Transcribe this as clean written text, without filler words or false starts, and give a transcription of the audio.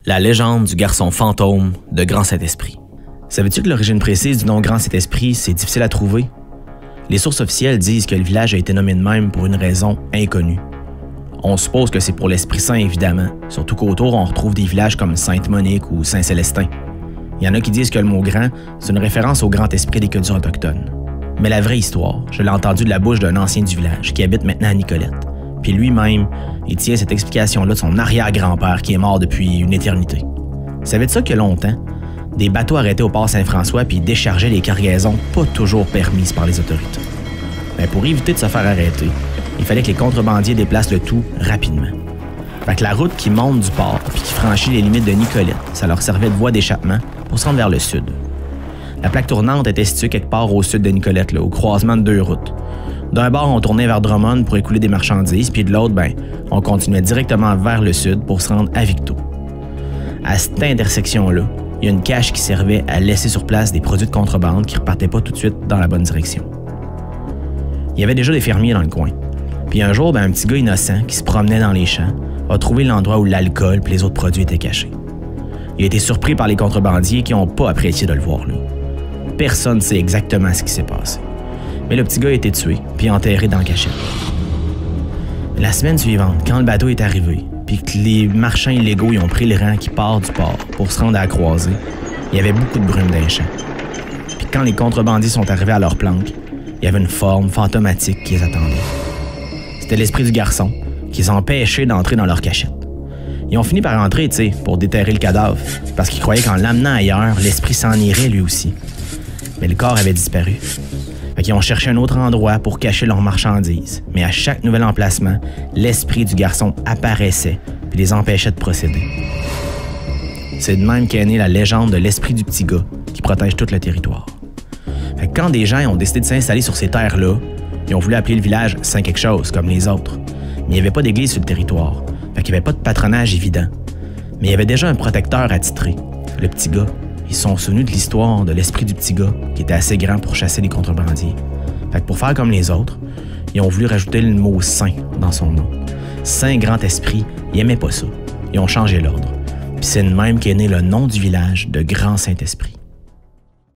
La légende du garçon fantôme de Grand Saint-Esprit. Savais-tu que l'origine précise du nom Grand Saint-Esprit, c'est difficile à trouver? Les sources officielles disent que le village a été nommé de même pour une raison inconnue. On suppose que c'est pour l'Esprit Saint, évidemment, surtout qu'autour, on retrouve des villages comme Sainte-Monique ou Saint-Célestin. Il y en a qui disent que le mot « grand », c'est une référence au grand esprit des cultures autochtones. Mais la vraie histoire, je l'ai entendue de la bouche d'un ancien du village qui habite maintenant à Nicolette. Puis lui-même, il tient cette explication-là de son arrière-grand-père qui est mort depuis une éternité. Savais-tu ça que longtemps, des bateaux arrêtés au port Saint-François puis déchargeaient les cargaisons pas toujours permises par les autorités? Mais pour éviter de se faire arrêter, il fallait que les contrebandiers déplacent le tout rapidement. Fait que la route qui monte du port puis qui franchit les limites de Nicolette, ça leur servait de voie d'échappement pour se rendre vers le sud. La plaque tournante était située quelque part au sud de Nicolette, là, au croisement de deux routes. D'un bord, on tournait vers Drummond pour écouler des marchandises, puis de l'autre, on continuait directement vers le sud pour se rendre à Victo. À cette intersection-là, il y a une cache qui servait à laisser sur place des produits de contrebande qui ne repartaient pas tout de suite dans la bonne direction. Il y avait déjà des fermiers dans le coin. Puis un jour, un petit gars innocent qui se promenait dans les champs a trouvé l'endroit où l'alcool et les autres produits étaient cachés. Il a été surpris par les contrebandiers qui n'ont pas apprécié de le voir là. Personne ne sait exactement ce qui s'est passé. Mais le petit gars a été tué, puis enterré dans la cachette. La semaine suivante, quand le bateau est arrivé, puis que les marchands illégaux y ont pris le rang qui part du port pour se rendre à la croisée, il y avait beaucoup de brume dans les champs. Puis quand les contrebandiers sont arrivés à leur planque, il y avait une forme fantomatique qui les attendait. C'était l'esprit du garçon qui les empêchait d'entrer dans leur cachette. Ils ont fini par entrer, pour déterrer le cadavre, parce qu'ils croyaient qu'en l'amenant ailleurs, l'esprit s'en irait lui aussi. Mais le corps avait disparu. Ils ont cherché un autre endroit pour cacher leurs marchandises, mais à chaque nouvel emplacement, l'esprit du garçon apparaissait et les empêchait de procéder. C'est de même qu'est née la légende de l'esprit du petit gars qui protège tout le territoire. Quand des gens ont décidé de s'installer sur ces terres-là, ils ont voulu appeler le village Saint-quelque-chose comme les autres, mais il n'y avait pas d'église sur le territoire, il n'y avait pas de patronage évident. Mais il y avait déjà un protecteur attitré, le petit gars. Ils se sont souvenus de l'histoire de l'esprit du petit gars qui était assez grand pour chasser les contrebandiers. Pour faire comme les autres, ils ont voulu rajouter le mot « saint » dans son nom. Saint Grand Esprit, ils n'aimaient pas ça. Ils ont changé l'ordre. Puis c'est de même qu'est né le nom du village de Grand Saint-Esprit.